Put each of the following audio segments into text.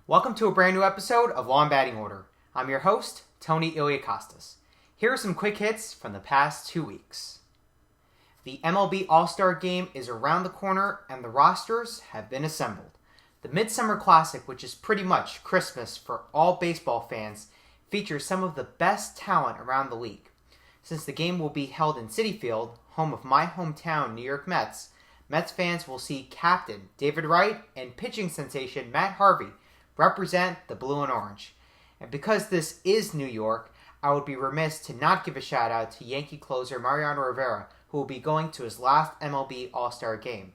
Welcome to a brand new episode of Law and Batting Order. I'm your host, Tony Iliakostas. Here are some quick hits from the past 2 weeks. The MLB All-Star Game is around the corner and the rosters have been assembled. The Midsummer Classic, which is pretty much Christmas for all baseball fans, features some of the best talent around the league. Since the game will be held in Citi Field, home of my hometown New York Mets, Mets fans will see captain David Wright and pitching sensation Matt Harvey represent the blue and orange. And because this is New York, I would be remiss to not give a shout out to Yankee closer Mariano Rivera, who will be going to his last MLB All-Star Game.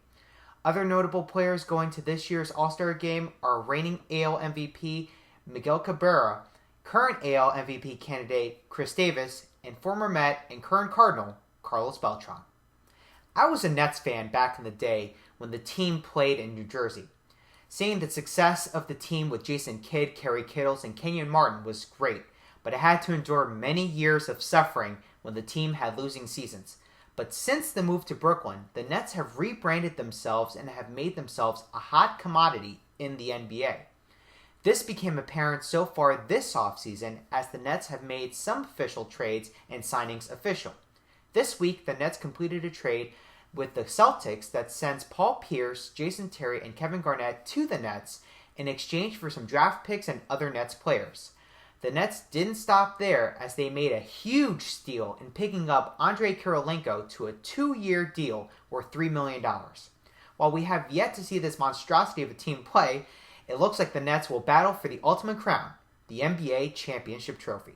Other notable players going to this year's All-Star Game are reigning AL MVP Miguel Cabrera, current AL MVP candidate Chris Davis, and former Met and current Cardinal Carlos Beltran. I was a Nets fan back in the day when the team played in New Jersey. Seeing the success of the team with Jason Kidd, Kerry Kittles, and Kenyon Martin was great, but it had to endure many years of suffering when the team had losing seasons. But since the move to Brooklyn, the Nets have rebranded themselves and have made themselves a hot commodity in the NBA. This became apparent so far this offseason as the Nets have made some official trades and signings official. This week, the Nets completed a trade with the Celtics that sends Paul Pierce, Jason Terry, and Kevin Garnett to the Nets in exchange for some draft picks and other Nets players. The Nets didn't stop there as they made a huge steal in picking up Andrei Kirilenko to a 2-year deal worth $3 million. While we have yet to see this monstrosity of a team play, it looks like the Nets will battle for the ultimate crown, the NBA Championship Trophy.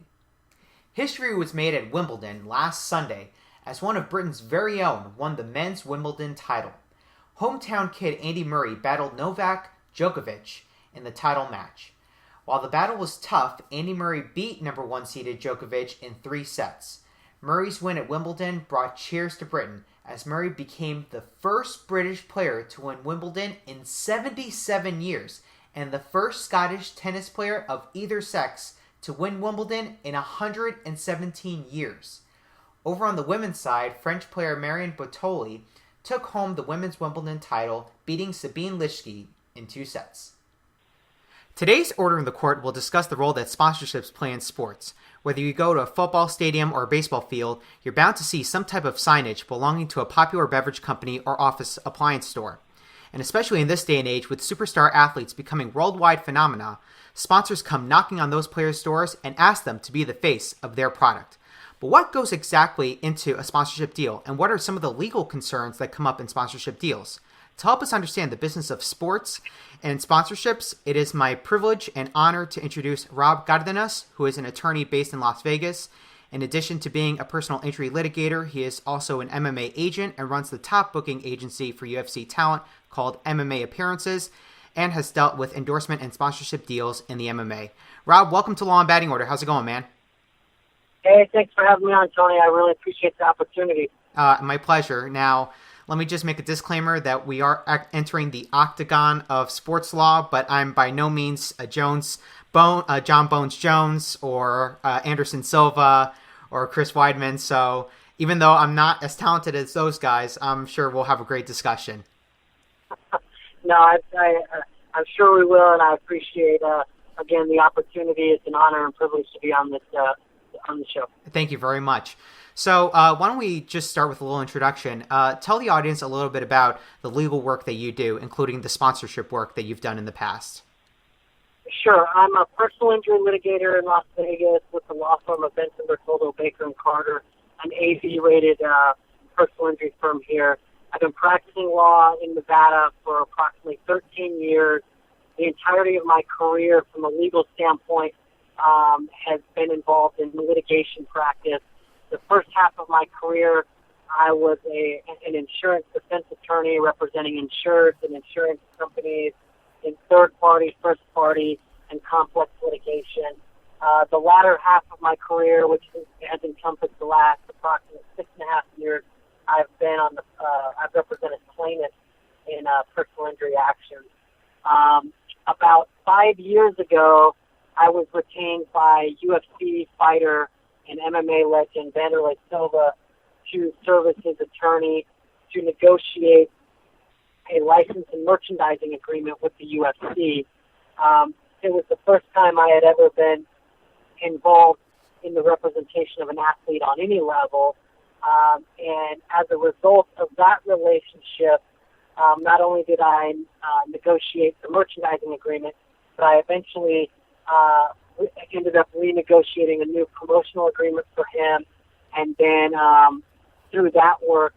History was made at Wimbledon last Sunday as one of Britain's very own won the men's Wimbledon title. Hometown kid Andy Murray battled Novak Djokovic in the title match. While the battle was tough, Andy Murray beat number 1 seeded Djokovic in 3 sets. Murray's win at Wimbledon brought cheers to Britain as Murray became the first British player to win Wimbledon in 77 years and the first Scottish tennis player of either sex to win Wimbledon in 117 years. Over on the women's side, French player Marion Bartoli took home the women's Wimbledon title, beating Sabine Lichty in 2 sets. Today's Order in the Court will discuss the role that sponsorships play in sports. Whether you go to a football stadium or a baseball field, you're bound to see some type of signage belonging to a popular beverage company or office appliance store. And especially in this day and age with superstar athletes becoming worldwide phenomena, sponsors come knocking on those players' doors and ask them to be the face of their product. But what goes exactly into a sponsorship deal, and what are some of the legal concerns that come up in sponsorship deals? To help us understand the business of sports and sponsorships, it is my privilege and honor to introduce Rob Cardenas, who is an attorney based in Las Vegas. In addition to being a personal injury litigator, he is also an MMA agent and runs the top booking agency for UFC talent called MMA Appearances, and has dealt with endorsement and sponsorship deals in the MMA. Rob, welcome to Law and Batting Order. How's it going, man? Hey, thanks for having me on, Tony. I really appreciate the opportunity. My pleasure. Now, let me just make a disclaimer that we are entering the octagon of sports law, but I'm by no means a John Bones Jones or Anderson Silva or Chris Weidman. So even though I'm not as talented as those guys, I'm sure we'll have a great discussion. No, I'm sure we will, and I appreciate, again, the opportunity. It's an honor and privilege to be on this on the show. Thank you very much. So why don't we just start with a little introduction. Tell the audience a little bit about the legal work that you do, including the sponsorship work that you've done in the past. Sure. I'm a personal injury litigator in Las Vegas with the law firm of Benson, Bertoldo, Baker & Carter, an AV-rated personal injury firm here. I've been practicing law in Nevada for approximately 13 years. The entirety of my career from a legal standpoint has been involved in litigation practice. The first half of my career, I was an insurance defense attorney representing insureds and insurance companies in third-party, first-party, and complex litigation. The latter half of my career, which has encompassed the last approximately 6.5 years, I've represented plaintiffs in personal injury actions. About 5 years ago, I was retained by UFC fighter and MMA legend Vanderlei Silva to serve as his attorney to negotiate a license and merchandising agreement with the UFC. it was the first time I had ever been involved in the representation of an athlete on any level. And as a result of that relationship, not only did I negotiate the merchandising agreement, but I eventually ended up renegotiating a new promotional agreement for him. And then through that work,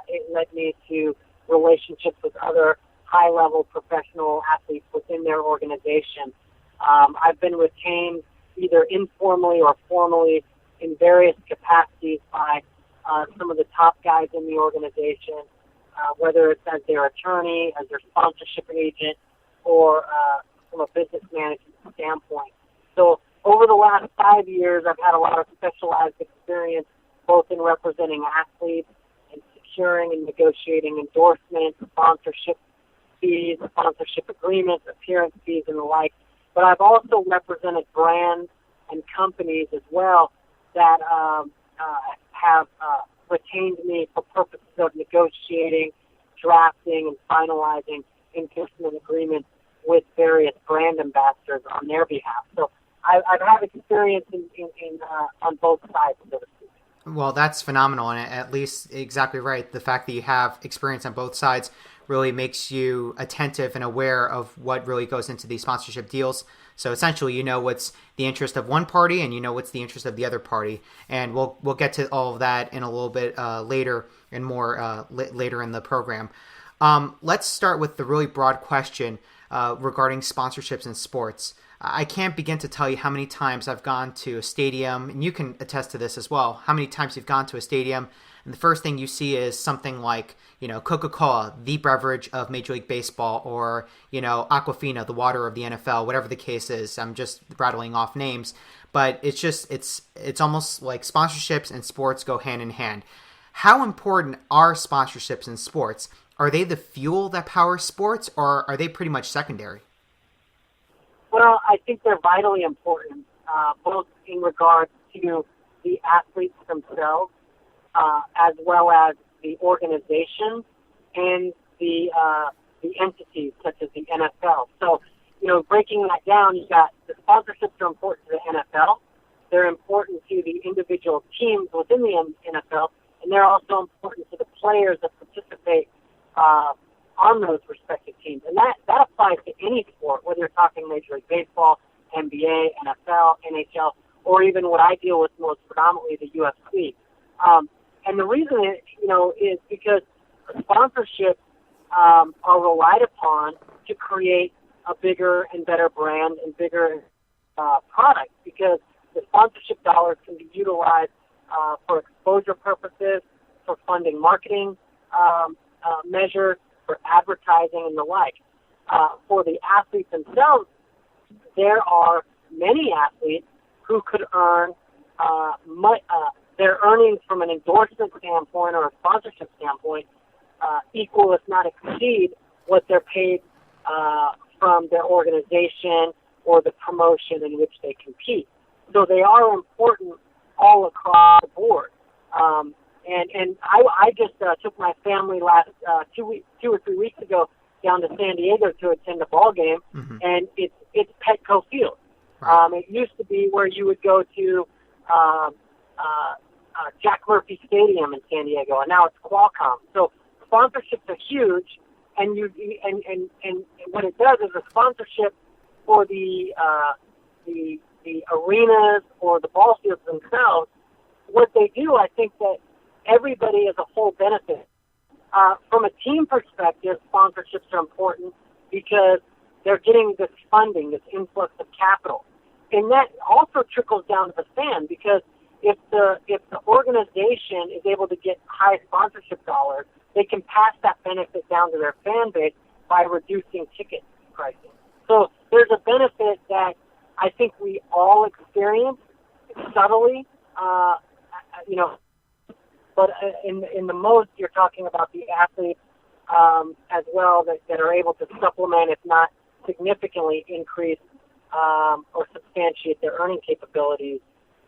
it led me to relationships with other high-level professional athletes within their organization. I've been retained either informally or formally in various capacities by some of the top guys in the organization, whether it's as their attorney, as their sponsorship agent, or from a business management standpoint. So over the last 5 years, I've had a lot of specialized experience both in representing athletes and securing and negotiating endorsements, sponsorship fees, sponsorship agreements, appearance fees, and the like. But I've also represented brands and companies as well that have retained me for purposes of negotiating, drafting, and finalizing endorsement agreements with various brand ambassadors on their behalf. So I've had experience on both sides, so to speak. Well, that's phenomenal, and at least exactly right. The fact that you have experience on both sides really makes you attentive and aware of what really goes into these sponsorship deals. So essentially, you know what's the interest of one party, and you know what's the interest of the other party. And we'll get to all of that in a little bit later and more later in the program. Let's start with the really broad question regarding sponsorships in sports. I can't begin to tell you how many times I've gone to a stadium, and you can attest to this as well, how many times you've gone to a stadium, and the first thing you see is something like, Coca-Cola, the beverage of Major League Baseball, or, Aquafina, the water of the NFL, whatever the case is. I'm just rattling off names, but it's almost like sponsorships and sports go hand in hand. How important are sponsorships in sports? Are they the fuel that powers sports, or are they pretty much secondary? Well, I think they're vitally important, both in regards to the athletes themselves, as well as the organization and the entities such as the NFL. So, breaking that down, you got the sponsorships are important to the NFL. They're important to the individual teams within the NFL, and they're also important to the players that participate on those respective teams. And that applies to any sport, whether you're talking Major League Baseball, NBA, NFL, NHL, or even what I deal with most predominantly, the UFC. And the reason, is because sponsorships are relied upon to create a bigger and better brand and bigger product, because the sponsorship dollars can be utilized for exposure purposes, for funding marketing measures, for advertising and the like. For the athletes themselves, there are many athletes who could earn their earnings from an endorsement standpoint or a sponsorship standpoint equal, if not exceed, what they're paid from their organization or the promotion in which they compete. So they are important all across the board. And I just took my family last 2 or 3 weeks ago down to San Diego to attend a ball game, and it's Petco Field. Right. It used to be where you would go to Jack Murphy Stadium in San Diego, and now it's Qualcomm. So sponsorships are huge, and what it does is a sponsorship for the arenas or the ball fields themselves. What they do, I think that everybody as a whole benefits. From a team perspective, sponsorships are important because they're getting this funding, this influx of capital. And that also trickles down to the fan, because if the organization is able to get high sponsorship dollars, they can pass that benefit down to their fan base by reducing ticket pricing. So there's a benefit that I think we all experience subtly, but in the most, you're talking about the athletes as well that are able to supplement, if not significantly increase or substantiate their earning capabilities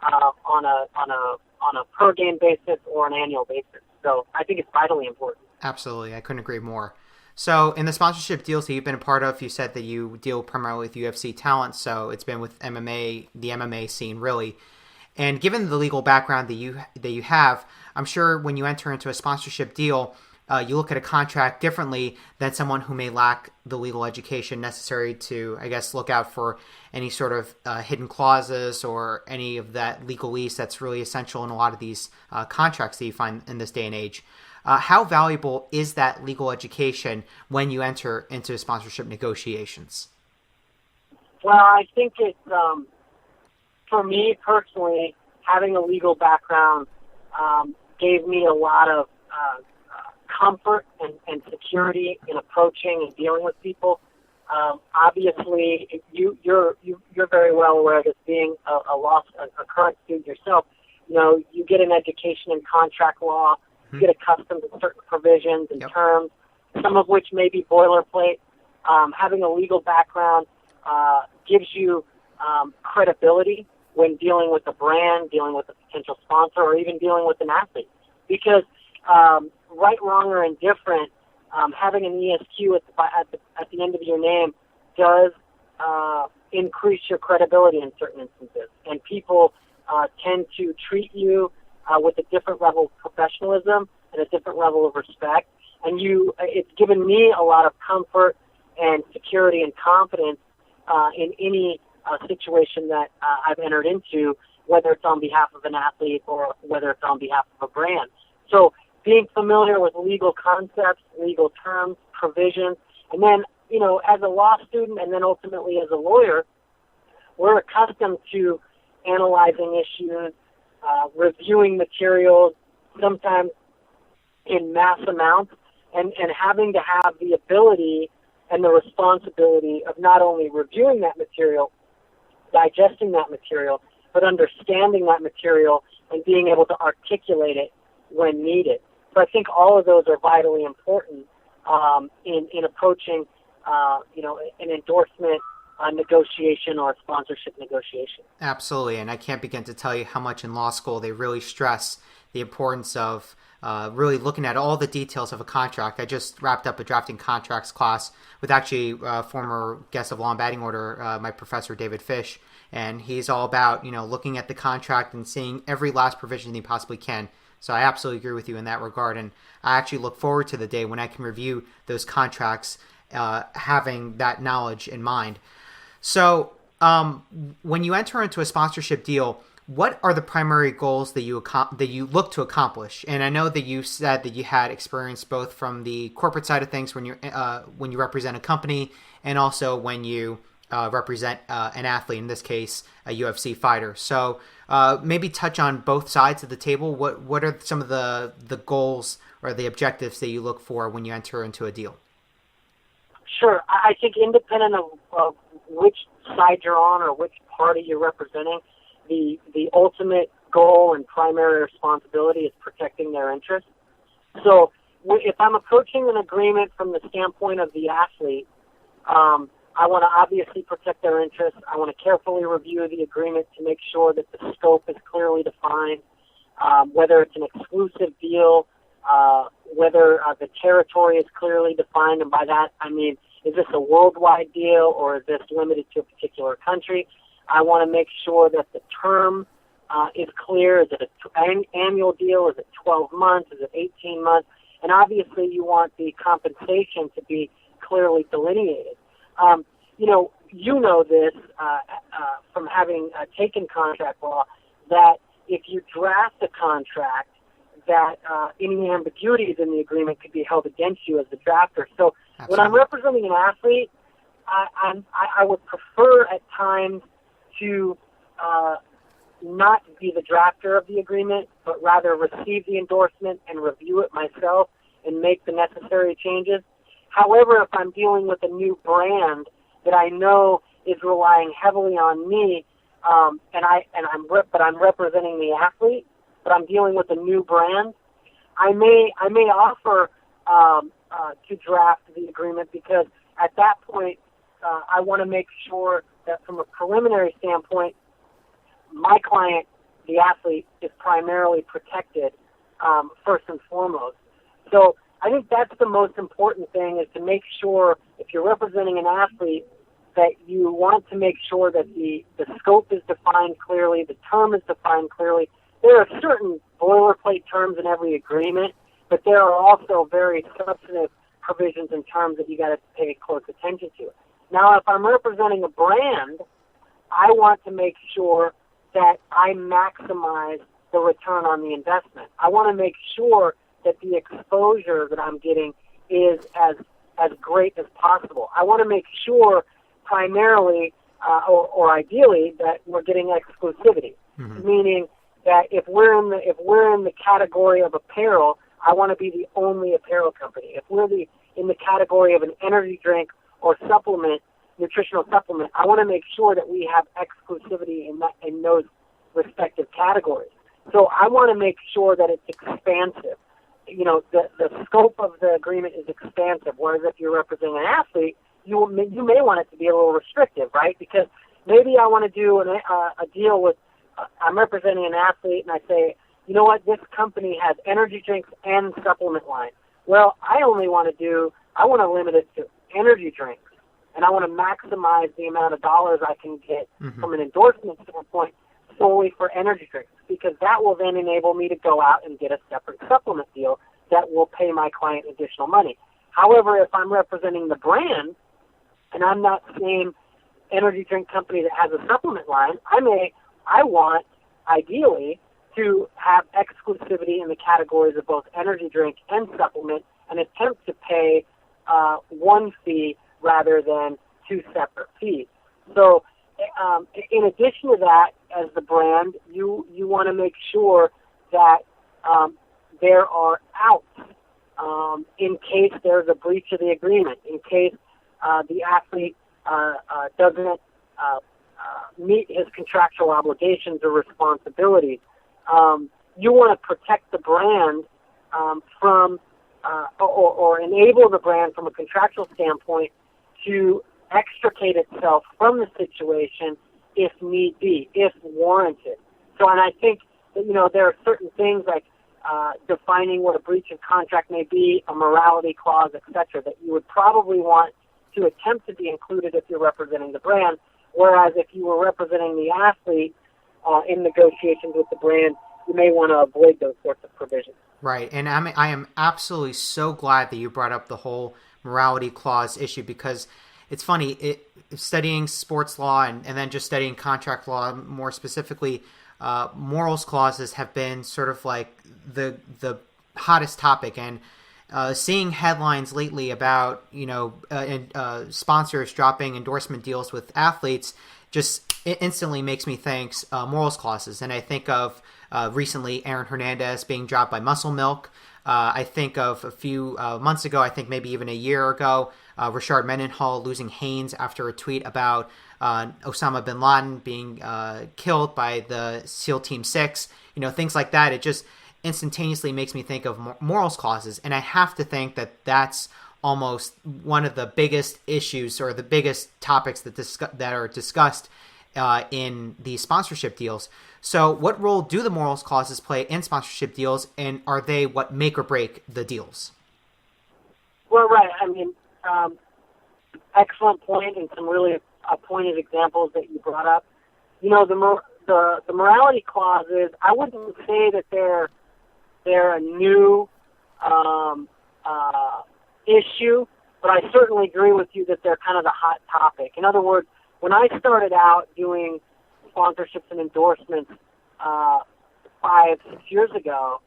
on a per game basis or an annual basis. So I think it's vitally important. Absolutely, I couldn't agree more. So in the sponsorship deals that you've been a part of, you said that you deal primarily with UFC talent, so it's been with MMA, the MMA scene really. And given the legal background that you have, I'm sure when you enter into a sponsorship deal, you look at a contract differently than someone who may lack the legal education necessary to, I guess, look out for any sort of hidden clauses or any of that legalese that's really essential in a lot of these contracts that you find in this day and age. How valuable is that legal education when you enter into sponsorship negotiations? Well, I think it's, for me personally, having a legal background gave me a lot of comfort and security in approaching and dealing with people. Obviously, you're very well aware of this, being a current student yourself. You know, you get an education in contract law, you get accustomed to certain provisions and terms, some of which may be boilerplate. Having a legal background gives you credibility when dealing with a brand, dealing with a potential sponsor, or even dealing with an athlete. Because right, wrong, or indifferent, having an ESQ at the end of your name does increase your credibility in certain instances. And people tend to treat you with a different level of professionalism and a different level of respect. And it's given me a lot of comfort and security and confidence in any situation that I've entered into, whether it's on behalf of an athlete or whether it's on behalf of a brand. So being familiar with legal concepts, legal terms, provisions, and then, you know, as a law student and then ultimately as a lawyer, we're accustomed to analyzing issues, reviewing materials, sometimes in mass amounts, and having to have the ability and the responsibility of not only reviewing that material, digesting that material, but understanding that material and being able to articulate it when needed. So I think all of those are vitally important in approaching, an endorsement negotiation or a sponsorship negotiation. Absolutely, and I can't begin to tell you how much in law school they really stress the importance of really looking at all the details of a contract. I just wrapped up a drafting contracts class with actually former guest of Law and Batting Order, my professor David Fish, and he's all about looking at the contract and seeing every last provision he possibly can. So I absolutely agree with you in that regard, and I actually look forward to the day when I can review those contracts, having that knowledge in mind. So when you enter into a sponsorship deal, what are the primary goals that you look to accomplish? And I know that you said that you had experience both from the corporate side of things when you represent a company, and also when you represent an athlete, in this case a UFC fighter. So maybe touch on both sides of the table. What are some of the goals or the objectives that you look for when you enter into a deal? Sure. I think independent of which side you're on or which party you're representing, the ultimate goal and primary responsibility is protecting their interests. So if I'm approaching an agreement from the standpoint of the athlete, I want to obviously protect their interests. I want to carefully review the agreement to make sure that the scope is clearly defined, whether it's an exclusive deal, whether the territory is clearly defined, and by that I mean, is this a worldwide deal or is this limited to a particular country? I want to make sure that the term is clear. Is it an annual deal? Is it 12 months? Is it 18 months? And obviously you want the compensation to be clearly delineated. You know this from having taken contract law, that if you draft a contract, that any ambiguities in the agreement could be held against you as the drafter. So Absolutely. When I'm representing an athlete, I would prefer at times to not be the drafter of the agreement, but rather receive the endorsement and review it myself and make the necessary changes. However, if I'm dealing with a new brand that I know is relying heavily on me, I'm representing the athlete, but I'm dealing with a new brand, I may offer to draft the agreement, because at that point I want to make sure that from a preliminary standpoint, my client, the athlete, is primarily protected first and foremost. So I think that's the most important thing, is to make sure, if you're representing an athlete, that you want to make sure that the scope is defined clearly, the term is defined clearly. There are certain boilerplate terms in every agreement, but there are also very substantive provisions and terms that you got to pay close attention to. Now, if I'm representing a brand, I want to make sure that I maximize the return on the investment. I want to make sure that the exposure that I'm getting is as great as possible. I want to make sure primarily or ideally that we're getting exclusivity, meaning that if we're in the category of apparel, I want to be the only apparel company. If we're in the category of an energy drink or supplement, nutritional supplement, I want to make sure that we have exclusivity in those respective categories. So I want to make sure that it's expansive. You know, the scope of the agreement is expansive, whereas if you're representing an athlete, you may want it to be a little restrictive, right? Because maybe I want to do a deal with, I'm representing an athlete, and I say, you know what, this company has energy drinks and supplement line. Well, I want to limit it to energy drinks, and I want to maximize the amount of dollars I can get from an endorsement standpoint solely for energy drinks, because that will then enable me to go out and get a separate supplement deal that will pay my client additional money. However, if I'm representing the brand, and I'm not the same energy drink company that has a supplement line, I want, ideally, to have exclusivity in the categories of both energy drink and supplement, and attempt to pay one fee rather than two separate fees. So in addition to that, as the brand, you want to make sure that there are outs in case there's a breach of the agreement, in case the athlete doesn't meet his contractual obligations or responsibilities. You want to protect the brand from or enable the brand from a contractual standpoint to extricate itself from the situation if need be, if warranted. So, and I think that, you know, there are certain things like defining what a breach of contract may be, a morality clause, etc., that you would probably want to attempt to be included if you're representing the brand, whereas if you were representing the athlete in negotiations with the brand, you may want to avoid those sorts of provisions. Right, and I am absolutely so glad that you brought up the whole morality clause issue, because it's funny, studying sports law and then just studying contract law more specifically, morals clauses have been sort of like the hottest topic, and seeing headlines lately about, you know, sponsors dropping endorsement deals with athletes just instantly makes me think morals clauses. And I think of recently Aaron Hernandez being dropped by Muscle Milk. I think of a few months ago, I think maybe even a year ago, Rashard Mendenhall losing Haynes after a tweet about Osama bin Laden being killed by the SEAL Team 6. You know, things like that. It just instantaneously makes me think of morals clauses. And I have to think that that's almost one of the biggest issues or the biggest topics that are discussed in these sponsorship deals. So what role do the morals clauses play in sponsorship deals, and are they what make or break the deals? Well, right. I mean, excellent point, and some really pointed examples that you brought up. You know, the morality clauses, I wouldn't say that they're a new issue, but I certainly agree with you that they're kind of the hot topic. In other words, when I started out doing sponsorships and endorsements 5-6 years ago,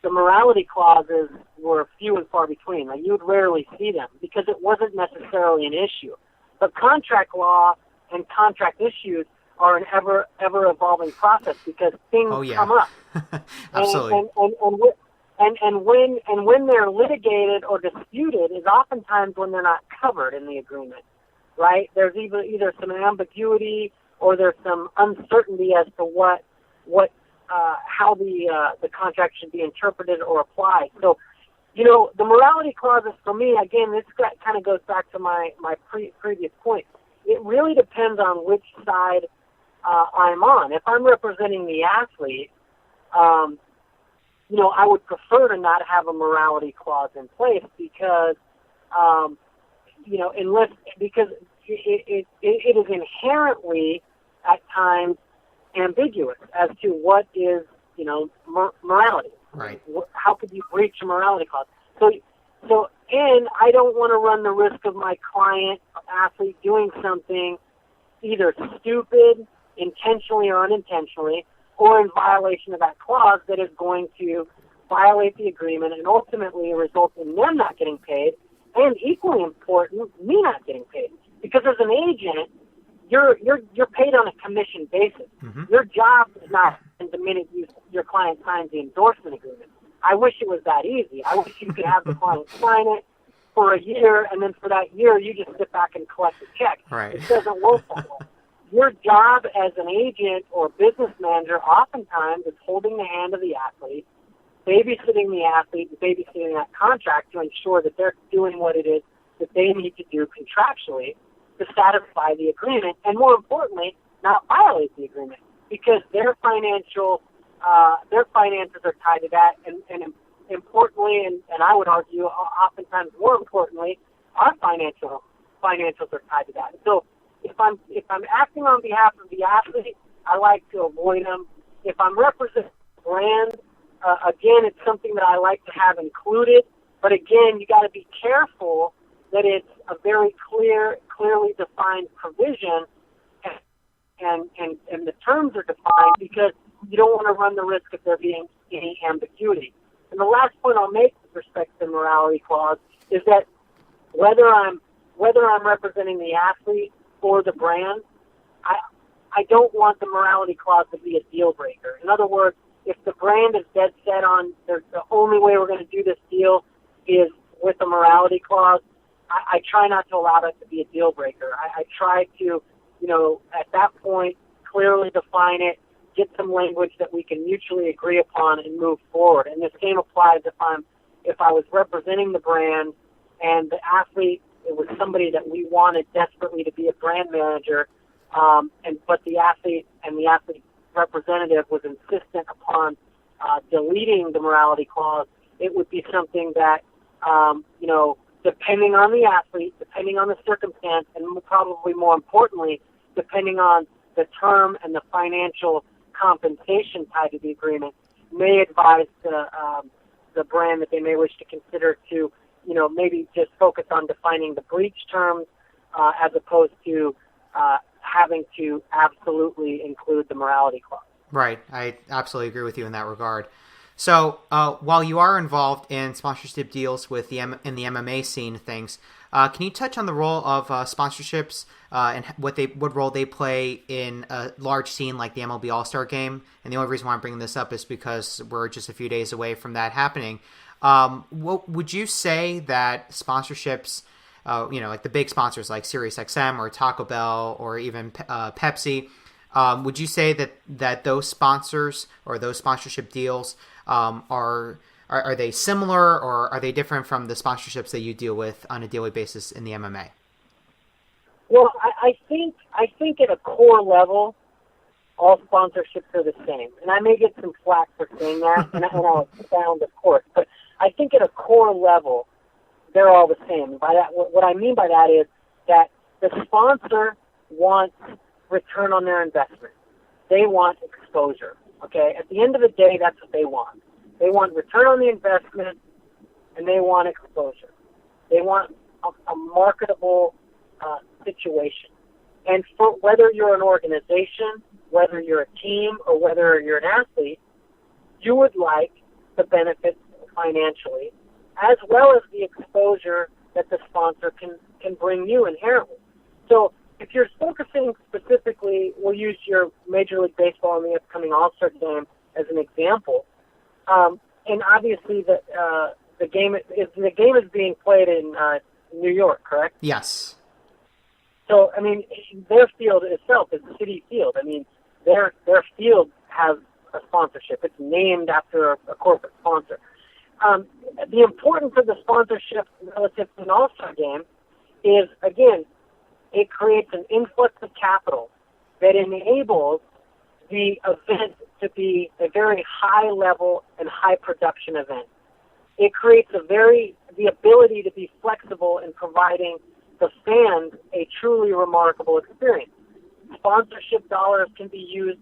the morality clauses were few and far between. Like, you would rarely see them because it wasn't necessarily an issue. But contract law and contract issues are an ever evolving process because things come up. Absolutely. And when they're litigated or disputed is oftentimes when they're not covered in the agreement, right? There's either some ambiguity or there's some uncertainty as to how the contract should be interpreted or applied. So, you know, the morality clauses for me, again, this kind of goes back to my previous point. It really depends on which side I'm on. If I'm representing the athlete, I would prefer to not have a morality clause in place because, because it is inherently at times ambiguous as to what is, morality. Right. How could you breach a morality clause? And I don't want to run the risk of my client athlete doing something either stupid, intentionally or unintentionally, or in violation of that clause that is going to violate the agreement and ultimately result in them not getting paid, and equally important, me not getting paid. Because as an agent, you're paid on a commission basis. Mm-hmm. Your job is not the minute your client signs the endorsement agreement. I wish it was that easy. I wish you could have the client sign it for a year, and then for that year, you just sit back and collect a check. Right. It doesn't work that way. Your job as an agent or business manager oftentimes is holding the hand of the athlete, babysitting the athlete, and babysitting that contract to ensure that they're doing what it is that they need to do contractually to satisfy the agreement, and more importantly, not violate the agreement, because their finances are tied to that, and importantly, and I would argue oftentimes more importantly, our financials are tied to that. So if I'm acting on behalf of the athlete, I like to avoid them. If I'm representing the brand, again, it's something that I like to have included. But again, you got to be careful that it's a very clearly defined provision, and the terms are defined, because you don't want to run the risk of there being any ambiguity. And the last point I'll make with respect to the morality clause is that whether I'm representing the athlete or the brand, I don't want the morality clause to be a deal breaker. In other words, if the brand is dead set on the only way we're going to do this deal is with a morality clause, I try not to allow that to be a deal breaker. I try to, at that point, clearly define it, get some language that we can mutually agree upon, and move forward. And the same applies if I was representing the brand and the athlete, it was somebody that we wanted desperately to be a brand manager, but the athlete and the athlete representative was insistent upon deleting the morality clause. It would be something that, depending on the athlete, depending on the circumstance, and probably more importantly, depending on the term and the financial compensation tied to the agreement, may advise the brand that they may wish to consider to, maybe just focus on defining the breach terms as opposed to having to absolutely include the morality clause. Right. I absolutely agree with you in that regard. So while you are involved in sponsorship deals with in the MMA scene of things, can you touch on the role of sponsorships and what role they play in a large scene like the MLB All-Star Game? And the only reason why I'm bringing this up is because we're just a few days away from that happening. What would you say that sponsorships, like the big sponsors like SiriusXM or Taco Bell or even Pepsi, would you say that those sponsors or those sponsorship deals are they similar, or are they different from the sponsorships that you deal with on a daily basis in the MMA? Well, I think at a core level, all sponsorships are the same. And I may get some flack for saying that, and I'll expound, of course. But I think at a core level, they're all the same. By that, what I mean by that is that the sponsor wants return on their investment. They want exposure. Okay? At the end of the day, that's what they want. They want return on the investment, and they want exposure. They want a marketable situation. And for whether you're an organization, whether you're a team, or whether you're an athlete, you would like the benefits financially, as well as the exposure that the sponsor can bring you inherently. So if you're focusing specifically, we'll use your Major League Baseball and the upcoming All-Star Game as an example. And obviously the game is being played in New York, correct? Yes. So, I mean, their field itself is Citi Field. I mean, their field has a sponsorship. It's named after a corporate sponsor. The importance of the sponsorship relative to an All-Star Game is, again, it creates an influx of capital that enables the event to be a very high level and high production event. It creates the ability to be flexible in providing the fans a truly remarkable experience. Sponsorship dollars can be used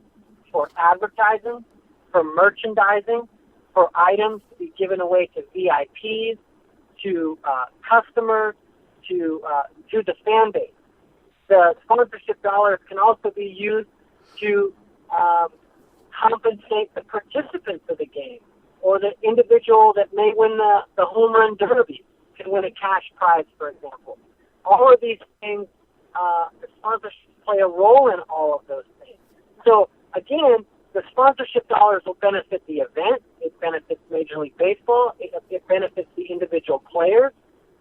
for advertising, for merchandising, for items to be given away to VIPs, to customers, to the fan base. The sponsorship dollars can also be used to compensate the participants of the game, or the individual that may win the home run derby can win a cash prize, for example. All of these things, the sponsorships play a role in all of those things. So, again, the sponsorship dollars will benefit the event. It benefits Major League Baseball. It benefits the individual players.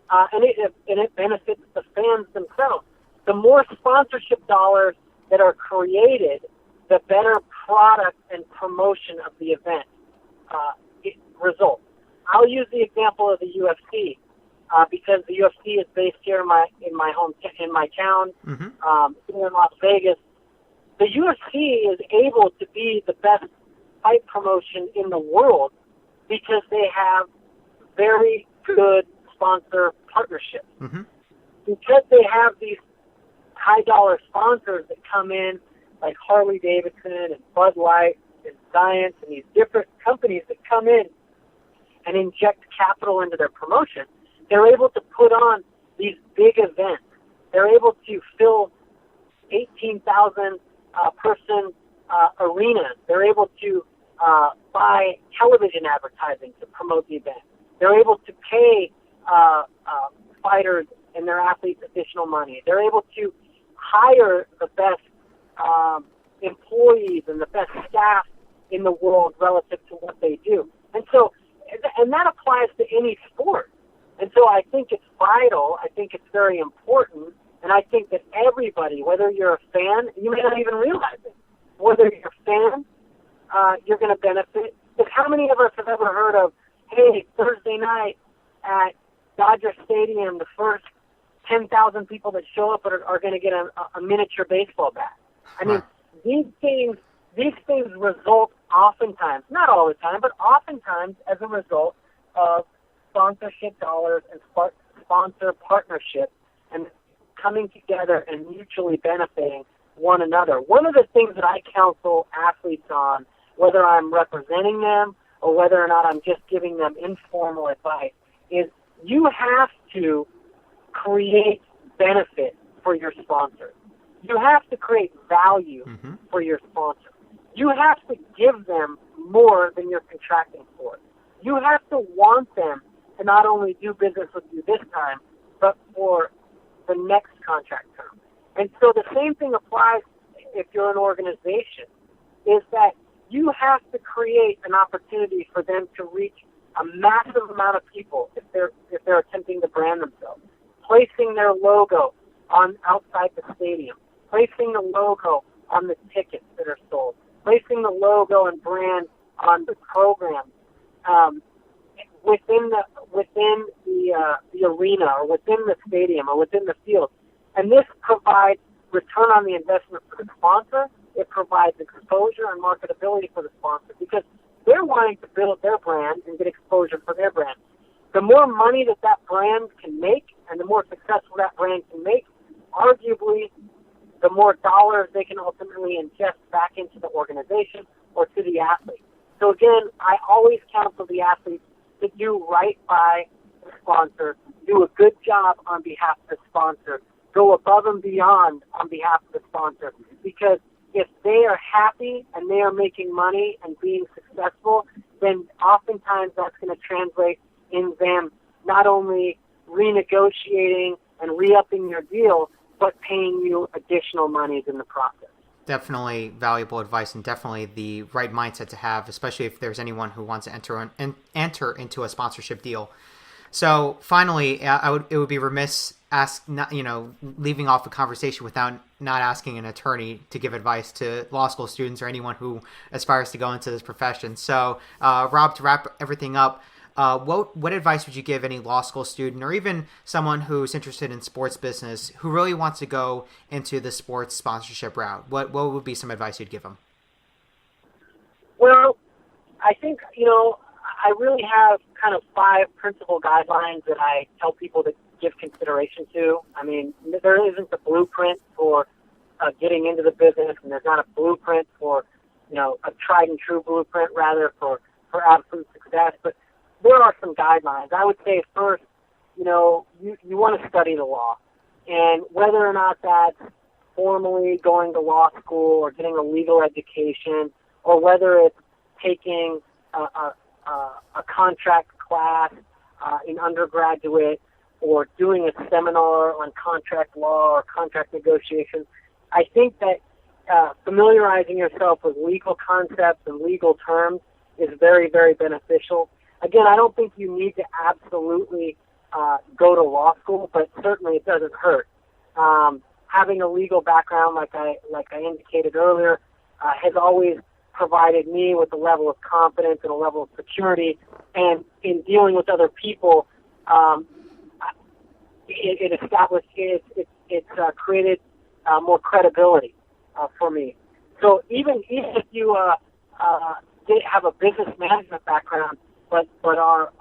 And it benefits the fans themselves. The more sponsorship dollars that are created, the better product and promotion of the event it results. I'll use the example of the UFC because the UFC is based here in my town, here in Las Vegas. The UFC is able to be the best fight promotion in the world because they have very good sponsor partnerships. Mm-hmm. Because they have these high-dollar sponsors that come in, like Harley Davidson and Bud Light and Science and these different companies that come in and inject capital into their promotion, they're able to put on these big events. They're able to fill 18,000 person arenas. They're able to buy television advertising to promote the event. They're able to pay fighters and their athletes additional money. They're able to hire the best employees and the best staff in the world relative to what they do. And so, and that applies to any sport. And so I think it's vital. I think it's very important. And I think that everybody, whether you're a fan, you may not even realize it, whether you're a fan, you're going to benefit. Because how many of us have ever heard of, hey, Thursday night at Dodger Stadium, the first 10,000 people that show up are going to get a miniature baseball bat? I mean, these things result oftentimes, not all the time, but oftentimes as a result of sponsorship dollars and sponsor partnerships and coming together and mutually benefiting one another. One of the things that I counsel athletes on, whether I'm representing them or whether or not I'm just giving them informal advice, is you have to create benefit for your sponsor. You have to create value for your sponsor. You have to give them more than you're contracting for. You have to want them to not only do business with you this time, but for the next contract term. And so the same thing applies if you're an organization, is that you have to create an opportunity for them to reach a massive amount of people if they're attempting to brand themselves, placing their logo on outside the stadium, placing the logo on the tickets that are sold, placing the logo and brand on the program within the arena or within the stadium or within the field. And this provides return on the investment for the sponsor. It provides exposure and marketability for the sponsor because they're wanting to build their brand and get exposure for their brand. The more money that brand can make and the more successful that brand can make, arguably the more dollars they can ultimately ingest back into the organization or to the athlete. So again, I always counsel the athletes to do right by the sponsor, do a good job on behalf of the sponsor, go above and beyond on behalf of the sponsor, because if they are happy and they are making money and being successful, then oftentimes that's going to translate in them not only renegotiating and re-upping your deal, but paying you additional monies in the process. Definitely valuable advice and definitely the right mindset to have, especially if there's anyone who wants to enter into a sponsorship deal. So finally, it would be remiss leaving off a conversation without not asking an attorney to give advice to law school students or anyone who aspires to go into this profession. So Rob, to wrap everything up, what advice would you give any law school student or even someone who's interested in sports business who really wants to go into the sports sponsorship route? What would be some advice you'd give them? I think, I really have kind of 5 principal guidelines that I tell people to give consideration to. I mean, there isn't a blueprint for getting into the business, and there's not a blueprint for, a tried and true blueprint, rather, for absolute success. But there are some guidelines. I would say first, you want to study the law. And whether or not that's formally going to law school or getting a legal education, or whether it's taking a contract class in undergraduate, or doing a seminar on contract law or contract negotiations, I think that familiarizing yourself with legal concepts and legal terms is very, very beneficial. Again, I don't think you need to absolutely go to law school, but certainly it doesn't hurt. Having a legal background, like I indicated earlier, has always provided me with a level of confidence and a level of security, and in dealing with other people, it created more credibility for me. So even if you did have a business management background, but are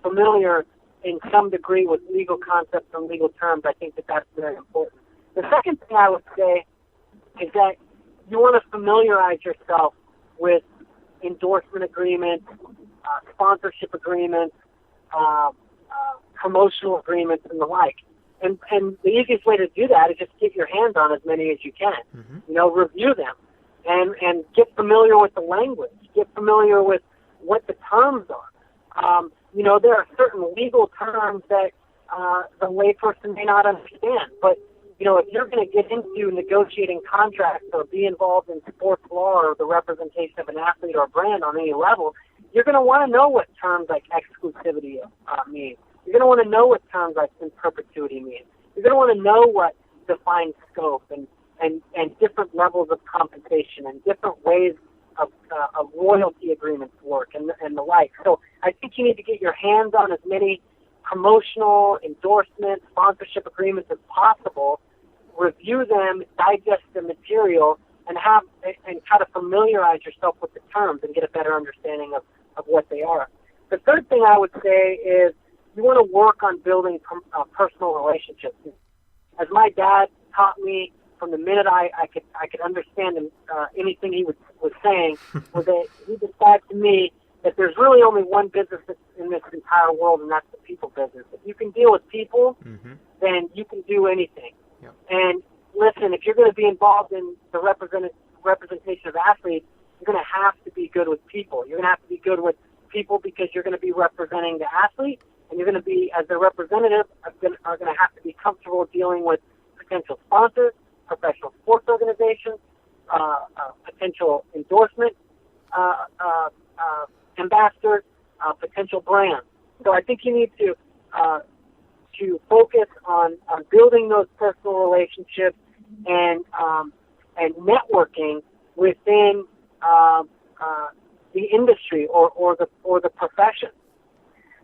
familiar in some degree with legal concepts and legal terms, I think that's very important. The second thing I would say is that you want to familiarize yourself with endorsement agreements, sponsorship agreements, promotional agreements, and the like. And the easiest way to do that is just get your hands on as many as you can. Mm-hmm. Review them and get familiar with the language. Get familiar with what the terms are. There are certain legal terms that the layperson may not understand, but if you're going to get into negotiating contracts or be involved in sports law or the representation of an athlete or a brand on any level, you're going to want to know what terms like exclusivity mean. You're going to want to know what terms like in perpetuity mean. You're going to want to know what defined scope and different levels of compensation and different ways of royalty agreements work and the like. So I think you need to get your hands on as many promotional, endorsement, sponsorship agreements as possible, review them, digest the material, and try to familiarize yourself with the terms and get a better understanding of what they are. The third thing I would say is you want to work on building personal relationships. As my dad taught me from the minute I could understand anything he was saying, was that he described to me that there's really only one business in this entire world, and that's the people business. If you can deal with people, mm-hmm. then you can do anything. Yep. And listen, if you're going to be involved in the representation of athletes, you're going to have to be good with people. You're going to have to be good with people because you're going to be representing the athlete, and you're going to be, as their representative, are going to have to be comfortable dealing with potential sponsors, professional sports organizations, potential endorsement ambassadors, potential brands. So I think you need to focus on building those personal relationships and networking within the industry or the profession.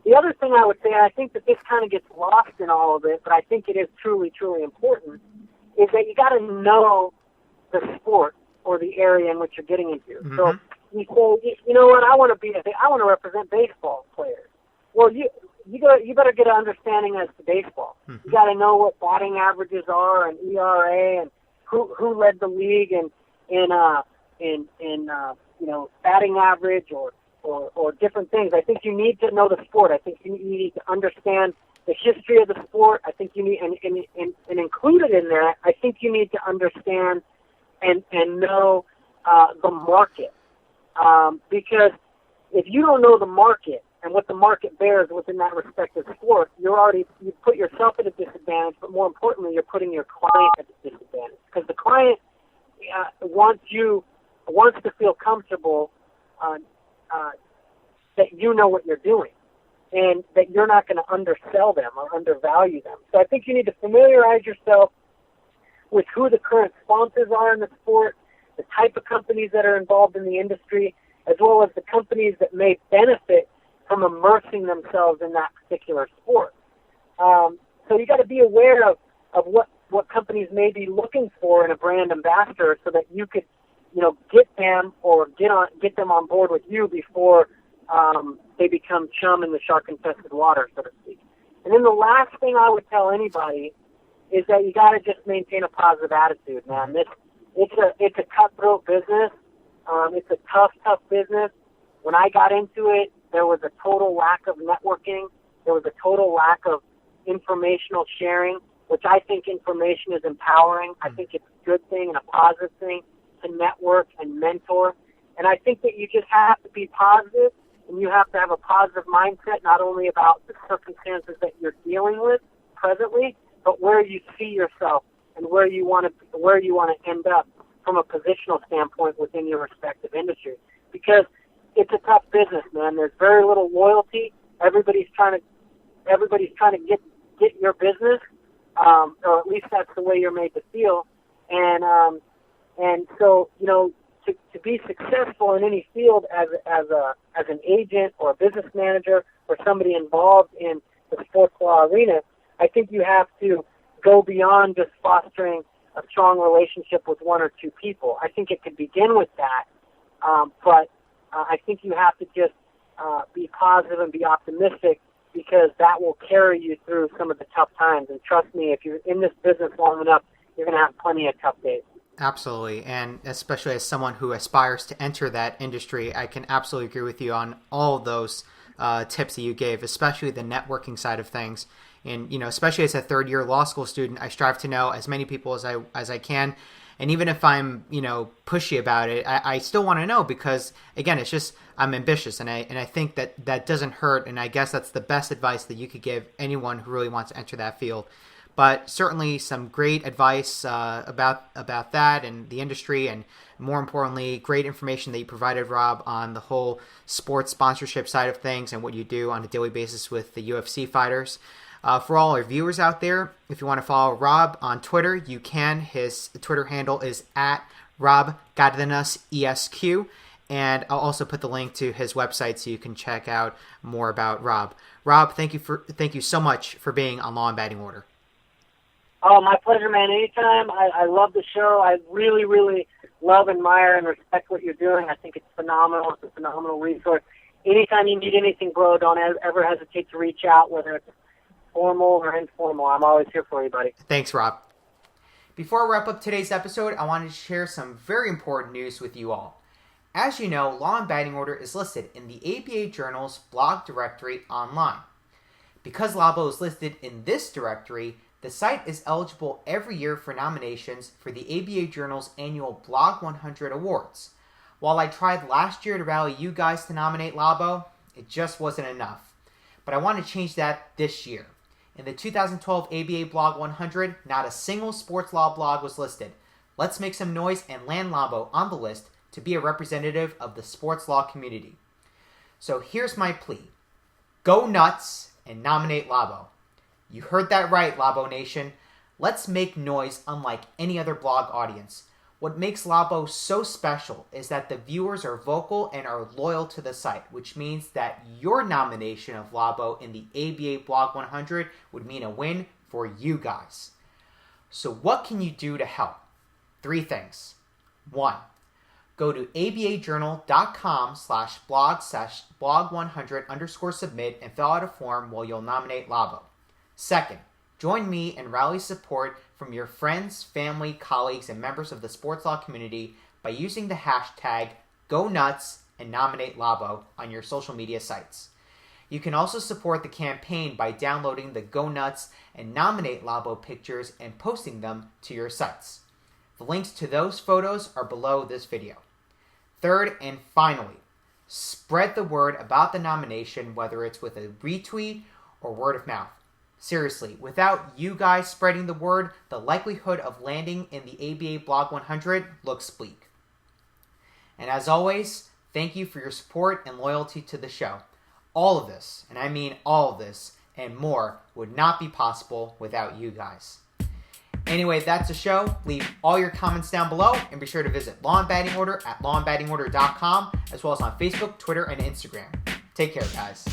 The other thing I would say, and I think that this kind of gets lost in all of it, but I think it is truly, truly important, is that you got to know the sport or the area in which you're getting into. Mm-hmm. So you say, you know what, I want to represent baseball players. Well, you better get an understanding as to baseball. Mm-hmm. You got to know what batting averages are and ERA and who led the league in batting average or different things. I think you need to know the sport. I think you need to understand the history of the sport. I think you need, and included in that, I think you need to understand and know the market. Because if you don't know the market and what the market bears within that respective sport, you put yourself at a disadvantage, but more importantly, you're putting your client at a disadvantage. Because the client wants to feel comfortable that you know what you're doing and that you're not going to undersell them or undervalue them. So I think you need to familiarize yourself with who the current sponsors are in the sport, the type of companies that are involved in the industry, as well as the companies that may benefit from immersing themselves in that particular sport. So you got to be aware of what companies may be looking for in a brand ambassador so that you could get them or get them on board with you before they become chum in the shark-infested water, so to speak. And then the last thing I would tell anybody is that you got to just maintain a positive attitude, man. It's a cutthroat business. It's a tough business. When I got into it, there was a total lack of networking. There was a total lack of informational sharing, which I think information is empowering. I think it's a good thing and a positive thing to network and mentor. And I think that you just have to be positive, and you have to have a positive mindset, not only about the circumstances that you're dealing with presently, but where you see yourself and where you want to end up from a positional standpoint within your respective industry. Because it's a tough business, man. There's very little loyalty. Everybody's trying to get your business, or at least that's the way you're made to feel. And so, to be successful in any field as an agent or a business manager or somebody involved in the sports law arena, I think you have to go beyond just fostering a strong relationship with one or two people. I think it could begin with that, but I think you have to just be positive and be optimistic, because that will carry you through some of the tough times. And trust me, if you're in this business long enough, you're going to have plenty of tough days. Absolutely. And especially as someone who aspires to enter that industry, I can absolutely agree with you on all of those tips that you gave, especially the networking side of things. And, especially as a third-year law school student, I strive to know as many people as I can. And even if I'm, pushy about it, I still want to know, because, again, it's just I'm ambitious, and I think that doesn't hurt. And I guess that's the best advice that you could give anyone who really wants to enter that field. But certainly some great advice about that and the industry, and more importantly, great information that you provided, Rob, on the whole sports sponsorship side of things and what you do on a daily basis with the UFC fighters. For all our viewers out there, if you want to follow Rob on Twitter, you can. His Twitter handle is @RobCardenasESQ, and I'll also put the link to his website so you can check out more about Rob. Rob, thank you so much for being on Law and Batting Order. Oh, my pleasure, man. Anytime. I love the show. I really, really love, admire, and respect what you're doing. I think it's phenomenal. It's a phenomenal resource. Anytime you need anything, bro, don't ever hesitate to reach out, whether it's formal or informal. I'm always here for you, buddy. Thanks, Rob. Before I wrap up today's episode, I wanted to share some very important news with you all. As you know, Law and Batting Order is listed in the ABA Journal's blog directory online. Because LABO is listed in this directory, the site is eligible every year for nominations for the ABA Journal's annual Blog 100 Awards. While I tried last year to rally you guys to nominate LABO, it just wasn't enough. But I want to change that this year. In the 2012 ABA Blog 100, not a single sports law blog was listed. Let's make some noise and land LABO on the list to be a representative of the sports law community. So here's my plea. Go nuts and nominate LABO. You heard that right, Labo Nation. Let's make noise unlike any other blog audience. What makes Labo so special is that the viewers are vocal and are loyal to the site, which means that your nomination of Labo in the ABA Blog 100 would mean a win for you guys. So what can you do to help? 3 things. 1. Go to abajournal.com/blog/blog100_submit and fill out a form where you'll nominate Labo. 2nd, join me and rally support from your friends, family, colleagues, and members of the sports law community by using the hashtag #GoNuts and nominate Labo on your social media sites. You can also support the campaign by downloading the Go Nuts and Nominate Labo pictures and posting them to your sites. The links to those photos are below this video. 3rd and finally, spread the word about the nomination, whether it's with a retweet or word of mouth. Seriously, without you guys spreading the word, the likelihood of landing in the ABA Blog 100 looks bleak. And as always, thank you for your support and loyalty to the show. All of this, and I mean all of this, and more, would not be possible without you guys. Anyway, that's the show. Leave all your comments down below, and be sure to visit Law and Batting Order at lawandbattingorder.com, as well as on Facebook, Twitter, and Instagram. Take care, guys.